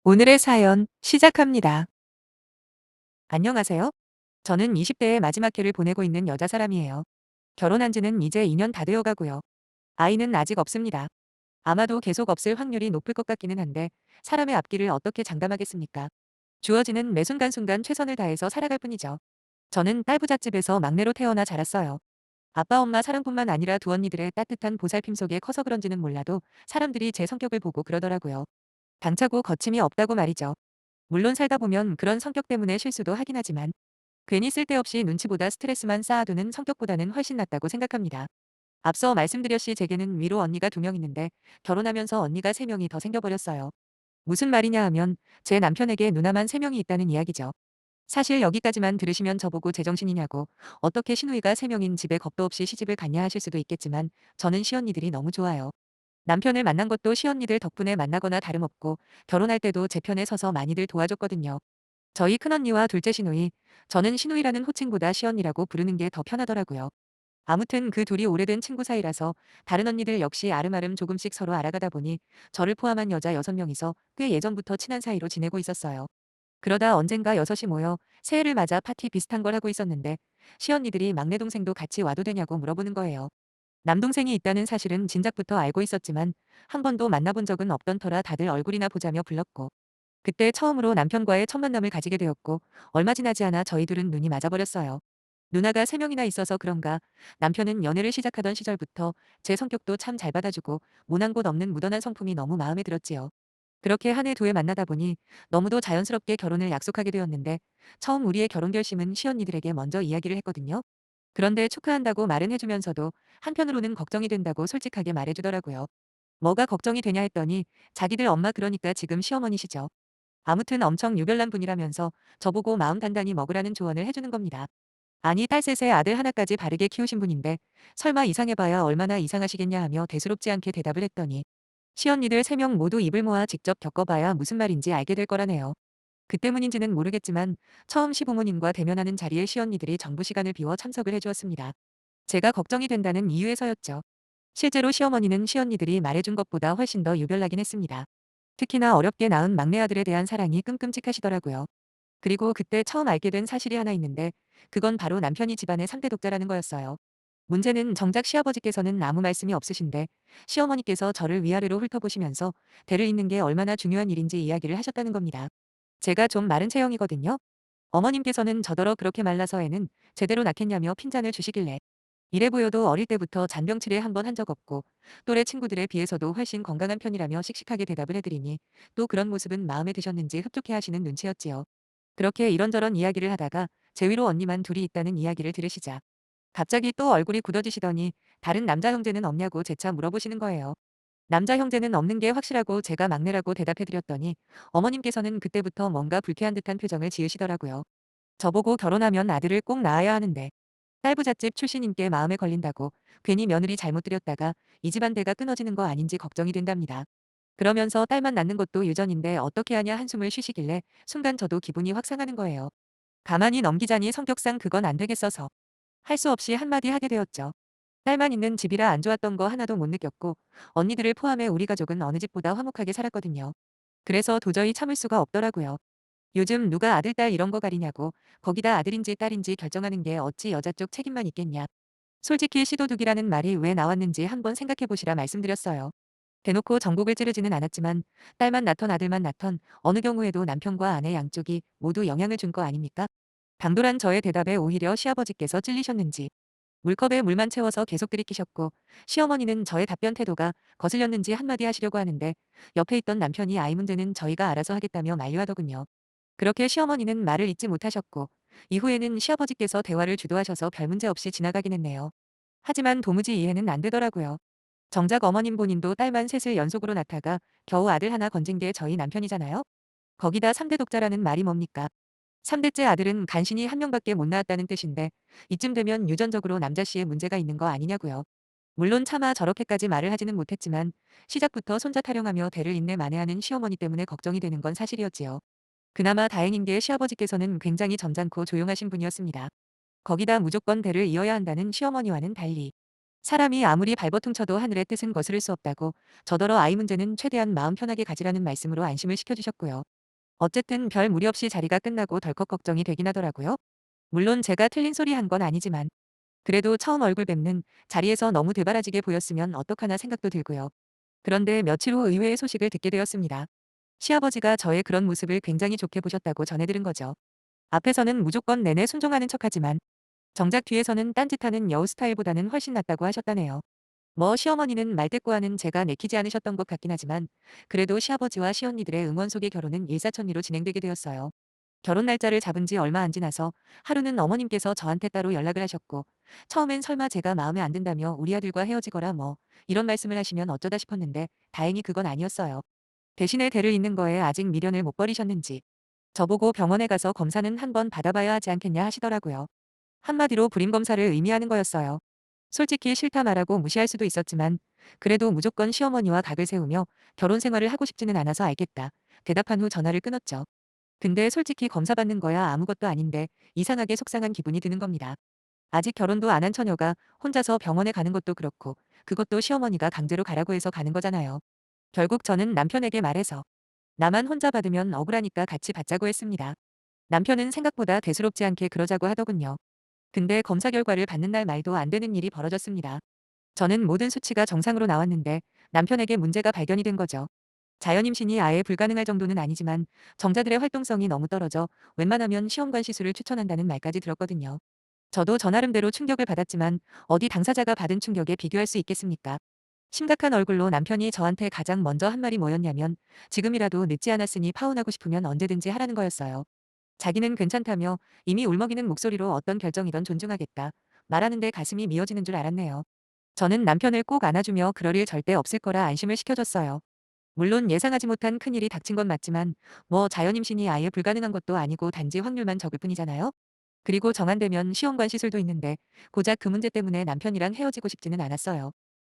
오늘의 사연 시작합니다. 안녕하세요. 저는 20대의 마지막 해를 보내고 있는 여자 사람이에요. 결혼한 지는 이제 2년 다 되어 가고요. 아이는 아직 없습니다. 아마도 계속 없을 확률이 높을 것 같기는 한데 사람의 앞길을 어떻게 장담하겠습니까? 주어지는 매 순간순간 최선을 다해서 살아갈 뿐이죠. 저는 딸부잣집에서 막내로 태어나 자랐어요. 아빠 엄마 사랑뿐만 아니라 두 언니들의 따뜻한 보살핌 속에 커서 그런지는 몰라도 사람들이 제 성격을 보고 그러더라고요. 당차고 거침이 없다고 말이죠. 물론 살다 보면 그런 성격 때문에 실수도 하긴 하지만 괜히 쓸데없이 눈치보다 스트레스만 쌓아두는 성격보다는 훨씬 낫다고 생각합니다. 앞서 말씀드렸시 제게는 위로 언니가 2명 있는데 결혼하면서 언니가 3명이 더 생겨버렸어요. 무슨 말이냐 하면 제 남편에게 누나만 3명이 있다는 이야기죠. 사실 여기까지만 들으시면 저보고 제정신이냐고 어떻게 시누이가 3명인 집에 겁도 없이 시집을 갔냐 하실 수도 있겠지만 저는 시언니들이 너무 좋아요. 남편을 만난 것도 시언니들 덕분에 만나거나 다름없고 결혼할 때도 제 편에 서서 많이들 도와줬거든요. 저희 큰언니와 둘째 시누이, 저는 시누이라는 호칭보다 시언니라고 부르는 게 더 편하더라고요. 아무튼 그 둘이 오래된 친구 사이라서 다른 언니들 역시 아름아름 조금씩 서로 알아가다 보니 저를 포함한 여자 6명이서 꽤 예전부터 친한 사이로 지내고 있었어요. 그러다 언젠가 여섯이 모여 새해를 맞아 파티 비슷한 걸 하고 있었는데 시언니들이 막내 동생도 같이 와도 되냐고 물어보는 거예요. 남동생이 있다는 사실은 진작부터 알고 있었지만 한 번도 만나본 적은 없던 터라 다들 얼굴이나 보자며 불렀고 그때 처음으로 남편과의 첫 만남을 가지게 되었고 얼마 지나지 않아 저희 둘은 눈이 맞아버렸어요. 누나가 3명이나 있어서 그런가 남편은 연애를 시작하던 시절부터 제 성격도 참 잘 받아주고 모난 곳 없는 무던한 성품이 너무 마음에 들었지요. 그렇게 한 해 두 해 만나다 보니 너무도 자연스럽게 결혼을 약속하게 되었는데 처음 우리의 결혼 결심은 시언니들에게 먼저 이야기를 했거든요. 그런데 축하한다고 말은 해주면서도 한편으로는 걱정이 된다고 솔직하게 말해주더라고요. 뭐가 걱정이 되냐 했더니 자기들 엄마 그러니까 지금 시어머니시죠. 아무튼 엄청 유별난 분이라면서 저보고 마음 단단히 먹으라는 조언을 해주는 겁니다. 아니 딸 셋에 아들 하나까지 바르게 키우신 분인데 설마 이상해봐야 얼마나 이상하시겠냐 하며 대수롭지 않게 대답을 했더니 시언니들 3명 모두 입을 모아 직접 겪어봐야 무슨 말인지 알게 될 거라네요. 그 때문인지는 모르겠지만 처음 시부모님과 대면하는 자리에 시언니들이 정부 시간을 비워 참석을 해주었습니다. 제가 걱정이 된다는 이유에서였죠. 실제로 시어머니는 시언니들이 말해준 것보다 훨씬 더 유별나긴 했습니다. 특히나 어렵게 낳은 막내 아들에 대한 사랑이 끔끔찍하시더라고요. 그리고 그때 처음 알게 된 사실이 하나 있는데 그건 바로 남편이 집안의 3대 독자라는 거였어요. 문제는 정작 시아버지께서는 아무 말씀이 없으신데 시어머니께서 저를 위아래로 훑어보시면서 대를 잇는 게 얼마나 중요한 일인지 이야기를 하셨다는 겁니다. 제가 좀 마른 체형이거든요. 어머님께서는 저더러 그렇게 말라서 애는 제대로 낳겠냐며 핀잔을 주시길래 이래 보여도 어릴 때부터 잔병치레 한 번 한 적 없고 또래 친구들에 비해서도 훨씬 건강한 편이라며 씩씩하게 대답을 해드리니 또 그런 모습은 마음에 드셨는지 흡족해 하시는 눈치였지요. 그렇게 이런저런 이야기를 하다가 제 위로 언니만 둘이 있다는 이야기를 들으시자 갑자기 또 얼굴이 굳어지시더니 다른 남자 형제는 없냐고 재차 물어보시는 거예요. 남자 형제는 없는 게 확실하고 제가 막내라고 대답해드렸더니 어머님께서는 그때부터 뭔가 불쾌한 듯한 표정을 지으시더라고요. 저보고 결혼하면 아들을 꼭 낳아야 하는데 딸부잣집 출신님께 마음에 걸린다고 괜히 며느리 잘못 들였다가 이 집안 대가 끊어지는 거 아닌지 걱정이 된답니다. 그러면서 딸만 낳는 것도 유전인데 어떻게 하냐 한숨을 쉬시길래 순간 저도 기분이 확 상하는 거예요. 가만히 넘기자니 성격상 그건 안 되겠어서 할 수 없이 한마디 하게 되었죠. 딸만 있는 집이라 안 좋았던 거 하나도 못 느꼈고 언니들을 포함해 우리 가족은 어느 집보다 화목하게 살았거든요. 그래서 도저히 참을 수가 없더라고요. 요즘 누가 아들 딸 이런 거 가리냐고 거기다 아들인지 딸인지 결정하는 게 어찌 여자 쪽 책임만 있겠냐. 솔직히 시도둑이라는 말이 왜 나왔는지 한번 생각해 보시라 말씀드렸어요. 대놓고 전곡을 찌르지는 않았지만 딸만 낳던 아들만 낳던 어느 경우에도 남편과 아내 양쪽이 모두 영향을 준 거 아닙니까? 당돌한 저의 대답에 오히려 시아버지께서 찔리셨는지 물컵에 물만 채워서 계속 들이키셨고 시어머니는 저의 답변 태도가 거슬렸는지 한마디 하시려고 하는데 옆에 있던 남편이 아이 문제는 저희가 알아서 하겠다며 만류하더군요. 그렇게 시어머니는 말을 잇지 못하셨고 이후에는 시아버지께서 대화를 주도하셔서 별 문제 없이 지나가긴 했네요. 하지만 도무지 이해는 안 되더라고요. 정작 어머님 본인도 딸만 셋을 연속으로 낳다가 겨우 아들 하나 건진 게 저희 남편이잖아요. 거기다 3대 독자라는 말이 뭡니까? 3대째 아들은 간신히 한 명밖에 못 낳았다는 뜻인데 이쯤 되면 유전적으로 남자씨의 문제가 있는 거 아니냐고요. 물론 차마 저렇게까지 말을 하지는 못했지만 시작부터 손자 타령하며 대를 인내 만회하는 시어머니 때문에 걱정이 되는 건 사실이었지요. 그나마 다행인 게 시아버지께서는 굉장히 점잖고 조용하신 분이었습니다. 거기다 무조건 대를 이어야 한다는 시어머니와는 달리 사람이 아무리 발버둥 쳐도 하늘의 뜻은 거스를 수 없다고 저더러 아이 문제는 최대한 마음 편하게 가지라는 말씀으로 안심을 시켜주셨고요. 어쨌든 별 무리 없이 자리가 끝나고 덜컥 걱정이 되긴 하더라고요. 물론 제가 틀린 소리 한 건 아니지만 그래도 처음 얼굴 뵙는 자리에서 너무 되바라지게 보였으면 어떡하나 생각도 들고요. 그런데 며칠 후 의외의 소식을 듣게 되었습니다. 시아버지가 저의 그런 모습을 굉장히 좋게 보셨다고 전해들은 거죠. 앞에서는 무조건 내내 순종하는 척하지만 정작 뒤에서는 딴짓하는 여우 스타일보다는 훨씬 낫다고 하셨다네요. 뭐 시어머니는 말대꾸하는 제가 내키지 않으셨던 것 같긴 하지만 그래도 시아버지와 시언니들의 응원 속에 결혼은 일사천리로 진행되게 되었어요. 결혼 날짜를 잡은 지 얼마 안 지나서 하루는 어머님께서 저한테 따로 연락을 하셨고 처음엔 설마 제가 마음에 안 든다며 우리 아들과 헤어지거라 뭐 이런 말씀을 하시면 어쩌다 싶었는데 다행히 그건 아니었어요. 대신에 대를 잇는 거에 아직 미련을 못 버리셨는지 저보고 병원에 가서 검사는 한번 받아봐야 하지 않겠냐 하시더라고요. 한마디로 불임 검사를 의미하는 거였어요. 솔직히 싫다 말하고 무시할 수도 있었지만 그래도 무조건 시어머니와 각을 세우며 결혼 생활을 하고 싶지는 않아서 알겠다. 대답한 후 전화를 끊었죠. 근데 솔직히 검사 받는 거야 아무것도 아닌데 이상하게 속상한 기분이 드는 겁니다. 아직 결혼도 안 한 처녀가 혼자서 병원에 가는 것도 그렇고 그것도 시어머니가 강제로 가라고 해서 가는 거잖아요. 결국 저는 남편에게 말해서 나만 혼자 받으면 억울하니까 같이 받자고 했습니다. 남편은 생각보다 대수롭지 않게 그러자고 하더군요. 근데 검사 결과를 받는 날 말도 안 되는 일이 벌어졌습니다. 저는 모든 수치가 정상으로 나왔는데 남편에게 문제가 발견이 된 거죠. 자연 임신이 아예 불가능할 정도는 아니지만 정자들의 활동성이 너무 떨어져 웬만하면 시험관 시술을 추천한다는 말까지 들었거든요. 저도 저 나름대로 충격을 받았지만 어디 당사자가 받은 충격에 비교할 수 있겠습니까? 심각한 얼굴로 남편이 저한테 가장 먼저 한 말이 뭐였냐면 지금이라도 늦지 않았으니 파혼하고 싶으면 언제든지 하라는 거였어요. 자기는 괜찮다며 이미 울먹이는 목소리로 어떤 결정이든 존중하겠다. 말하는데 가슴이 미어지는 줄 알았네요. 저는 남편을 꼭 안아주며 그럴 일 절대 없을 거라 안심을 시켜줬어요. 물론 예상하지 못한 큰일이 닥친 건 맞지만 뭐 자연임신이 아예 불가능한 것도 아니고 단지 확률만 적을 뿐이잖아요. 그리고 정안되면 시험관 시술도 있는데 고작 그 문제 때문에 남편이랑 헤어지고 싶지는 않았어요.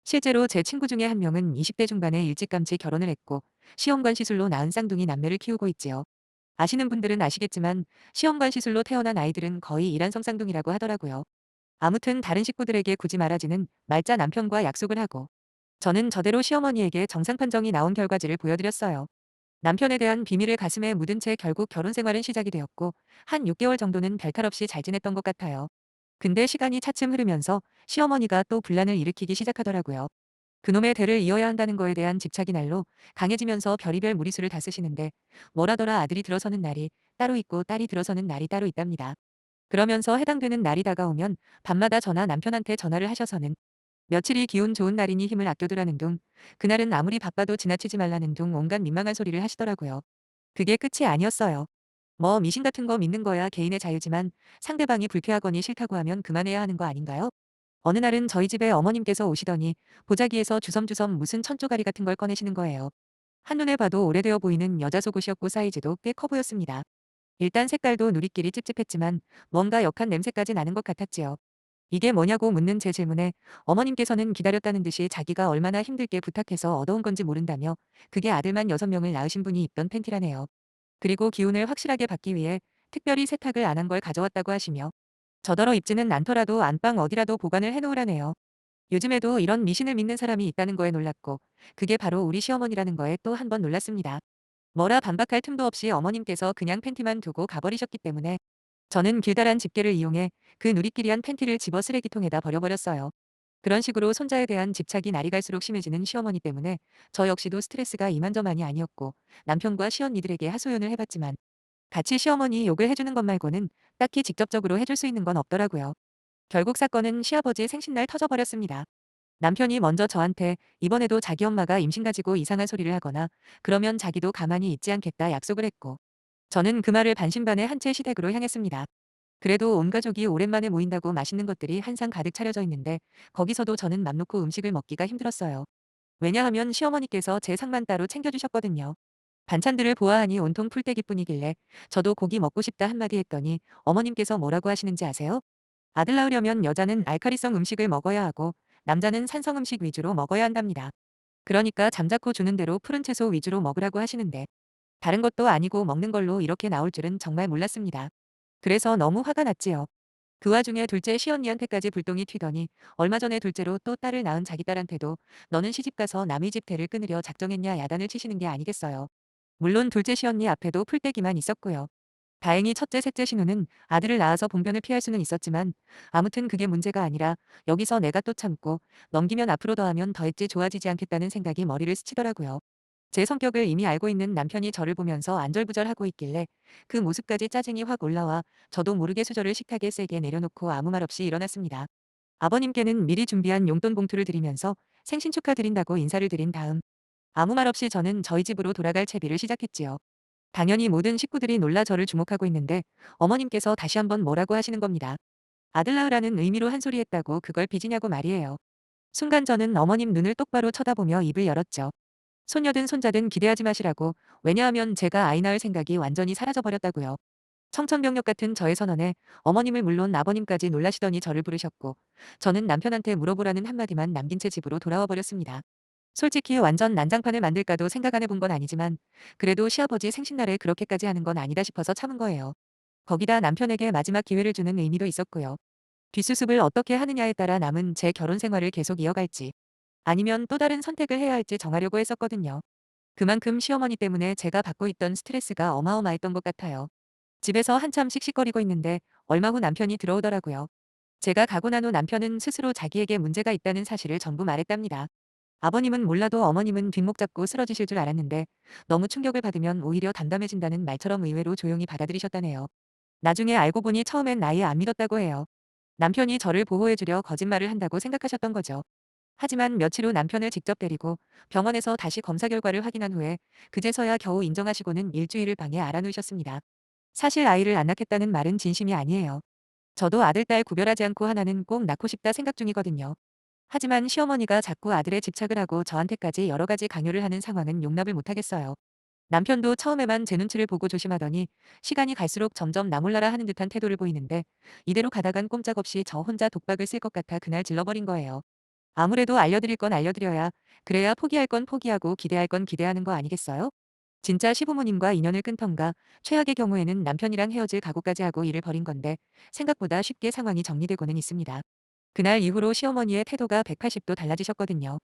실제로 제 친구 중에 한 명은 20대 중반에 일찌감치 결혼을 했고 시험관 시술로 낳은 쌍둥이 남매를 키우고 있지요. 아시는 분들은 아시겠지만 시험관 시술로 태어난 아이들은 거의 일란성 쌍둥이라고 하더라고요. 아무튼 다른 식구들에게 굳이 말하지는 말자 남편과 약속을 하고 저는 저대로 시어머니에게 정상 판정이 나온 결과지를 보여드렸어요. 남편에 대한 비밀을 가슴에 묻은 채 결국 결혼 생활은 시작이 되었고 한 6개월 정도는 별탈 없이 잘 지냈던 것 같아요. 근데 시간이 차츰 흐르면서 시어머니가 또 분란을 일으키기 시작하더라고요. 그놈의 대를 이어야 한다는 거에 대한 집착이 날로 강해지면서 별의별 무리수를 다 쓰시는데 뭐라더라 아들이 들어서는 날이 따로 있고 딸이 들어서는 날이 따로 있답니다. 그러면서 해당되는 날이 다가오면 밤마다 저나 남편한테 전화를 하셔서는 며칠이 기운 좋은 날이니 힘을 아껴두라는 둥, 그날은 아무리 바빠도 지나치지 말라는 둥 온갖 민망한 소리를 하시더라고요. 그게 끝이 아니었어요. 뭐 미신 같은 거 믿는 거야 개인의 자유지만 상대방이 불쾌하거니 싫다고 하면 그만해야 하는 거 아닌가요? 어느 날은 저희 집에 어머님께서 오시더니 보자기에서 주섬주섬 무슨 천조가리 같은 걸 꺼내시는 거예요. 한눈에 봐도 오래되어 보이는 여자 속옷이었고 사이즈도 꽤 커 보였습니다. 일단 색깔도 누리끼리 찝찝했지만 뭔가 역한 냄새까지 나는 것 같았지요. 이게 뭐냐고 묻는 제 질문에 어머님께서는 기다렸다는 듯이 자기가 얼마나 힘들게 부탁해서 얻어온 건지 모른다며 그게 아들만 6명을 낳으신 분이 입던 팬티라네요. 그리고 기운을 확실하게 받기 위해 특별히 세탁을 안 한 걸 가져왔다고 하시며 저더러 입지는 않더라도 안방 어디라도 보관을 해놓으라네요. 요즘에도 이런 미신을 믿는 사람이 있다는 거에 놀랐고 그게 바로 우리 시어머니라는 거에 또 한 번 놀랐습니다. 뭐라 반박할 틈도 없이 어머님께서 그냥 팬티만 두고 가버리셨기 때문에 저는 길다란 집게를 이용해 그 누리끼리한 팬티를 집어 쓰레기통에다 버려버렸어요. 그런 식으로 손자에 대한 집착이 날이 갈수록 심해지는 시어머니 때문에 저 역시도 스트레스가 이만저만이 아니었고 남편과 시언니들에게 하소연을 해봤지만 같이 시어머니 욕을 해주는 것 말고는 딱히 직접적으로 해줄 수 있는 건 없더라고요. 결국 사건은 시아버지 생신날 터져버렸습니다. 남편이 먼저 저한테 이번에도 자기 엄마가 임신 가지고 이상한 소리를 하거나 그러면 자기도 가만히 있지 않겠다 약속을 했고 저는 그 말을 반신반의 한 채 시댁으로 향했습니다. 그래도 온 가족이 오랜만에 모인다고 맛있는 것들이 한 상 가득 차려져 있는데 거기서도 저는 맘 놓고 음식을 먹기가 힘들었어요. 왜냐하면 시어머니께서 제 상만 따로 챙겨주셨거든요. 반찬들을 보아하니 온통 풀떼기뿐이길래 저도 고기 먹고 싶다 한마디 했더니 어머님께서 뭐라고 하시는지 아세요? 아들 낳으려면 여자는 알칼리성 음식을 먹어야 하고 남자는 산성 음식 위주로 먹어야 한답니다. 그러니까 잠자코 주는 대로 푸른 채소 위주로 먹으라고 하시는데 다른 것도 아니고 먹는 걸로 이렇게 나올 줄은 정말 몰랐습니다. 그래서 너무 화가 났지요. 그 와중에 둘째 시언니한테까지 불똥이 튀더니 얼마 전에 둘째로 또 딸을 낳은 자기 딸한테도 너는 시집가서 남의 집 대를 끊으려 작정했냐 야단을 치시는 게 아니겠어요. 물론 둘째 시언니 앞에도 풀떼기만 있었고요. 다행히 첫째, 셋째 신우는 아들을 낳아서 봉변을 피할 수는 있었지만 아무튼 그게 문제가 아니라 여기서 내가 또 참고 넘기면 앞으로 더하면 더했지 좋아지지 않겠다는 생각이 머리를 스치더라고요. 제 성격을 이미 알고 있는 남편이 저를 보면서 안절부절하고 있길래 그 모습까지 짜증이 확 올라와 저도 모르게 수저를 식탁에 세게 내려놓고 아무 말 없이 일어났습니다. 아버님께는 미리 준비한 용돈 봉투를 드리면서 생신 축하드린다고 인사를 드린 다음 아무 말 없이 저는 저희 집으로 돌아갈 채비를 시작했지요. 당연히 모든 식구들이 놀라 저를 주목하고 있는데 어머님께서 다시 한번 뭐라고 하시는 겁니다. 아들 낳으라는 의미로 한 소리 했다고 그걸 빚이냐고 말이에요. 순간 저는 어머님 눈을 똑바로 쳐다보며 입을 열었죠. 손녀든 손자든 기대하지 마시라고. 왜냐하면 제가 아이 낳을 생각이 완전히 사라져버렸다고요. 청천벽력 같은 저의 선언에 어머님을 물론 아버님까지 놀라시더니 저를 부르셨고 저는 남편한테 물어보라는 한마디만 남긴 채 집으로 돌아와 버렸습니다. 솔직히 완전 난장판을 만들까도 생각 안 해본 건 아니지만 그래도 시아버지 생신날에 그렇게까지 하는 건 아니다 싶어서 참은 거예요. 거기다 남편에게 마지막 기회를 주는 의미도 있었고요. 뒷수습을 어떻게 하느냐에 따라 남은 제 결혼 생활을 계속 이어갈지 아니면 또 다른 선택을 해야 할지 정하려고 했었거든요. 그만큼 시어머니 때문에 제가 받고 있던 스트레스가 어마어마했던 것 같아요. 집에서 한참 씩씩거리고 있는데 얼마 후 남편이 들어오더라고요. 제가 가고 난 후 남편은 스스로 자기에게 문제가 있다는 사실을 전부 말했답니다. 아버님은 몰라도 어머님은 뒷목 잡고 쓰러지실 줄 알았는데 너무 충격을 받으면 오히려 담담해진다는 말처럼 의외로 조용히 받아들이셨다네요. 나중에 알고 보니 처음엔 아예 안 믿었다고 해요. 남편이 저를 보호해주려 거짓말을 한다고 생각하셨던 거죠. 하지만 며칠 후 남편을 직접 데리고 병원에서 다시 검사 결과를 확인한 후에 그제서야 겨우 인정하시고는 일주일을 방에 알아누우셨습니다. 사실 아이를 안 낳겠다는 말은 진심이 아니에요. 저도 아들, 딸 구별하지 않고 하나는 꼭 낳고 싶다 생각 중이거든요. 하지만 시어머니가 자꾸 아들에 집착을 하고 저한테까지 여러 가지 강요를 하는 상황은 용납을 못하겠어요. 남편도 처음에만 제 눈치를 보고 조심하더니 시간이 갈수록 점점 나 몰라라 하는 듯한 태도를 보이는데 이대로 가다간 꼼짝없이 저 혼자 독박을 쓸 것 같아 그날 질러버린 거예요. 아무래도 알려드릴 건 알려드려야 그래야 포기할 건 포기하고 기대할 건 기대하는 거 아니겠어요? 진짜 시부모님과 인연을 끊던가 최악의 경우에는 남편이랑 헤어질 각오까지 하고 일을 벌인 건데 생각보다 쉽게 상황이 정리되고는 있습니다. 그날 이후로 시어머니의 태도가 180도 달라지셨거든요.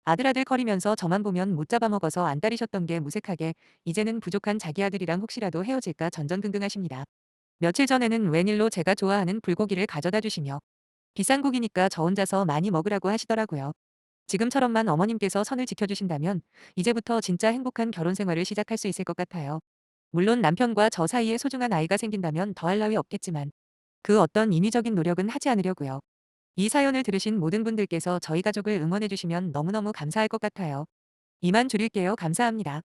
아들아들 거리면서 저만 보면 못 잡아먹어서 안달이셨던 게 무색하게 이제는 부족한 자기 아들이랑 혹시라도 헤어질까 전전긍긍하십니다. 며칠 전에는 웬일로 제가 좋아하는 불고기를 가져다 주시며 비싼 고기니까 저 혼자서 많이 먹으라고 하시더라고요. 지금처럼만 어머님께서 선을 지켜주신다면 이제부터 진짜 행복한 결혼 생활을 시작할 수 있을 것 같아요. 물론 남편과 저 사이에 소중한 아이가 생긴다면 더할 나위 없겠지만 그 어떤 인위적인 노력은 하지 않으려고요. 이 사연을 들으신 모든 분들께서 저희 가족을 응원해 주시면 너무너무 감사할 것 같아요. 이만 줄일게요. 감사합니다.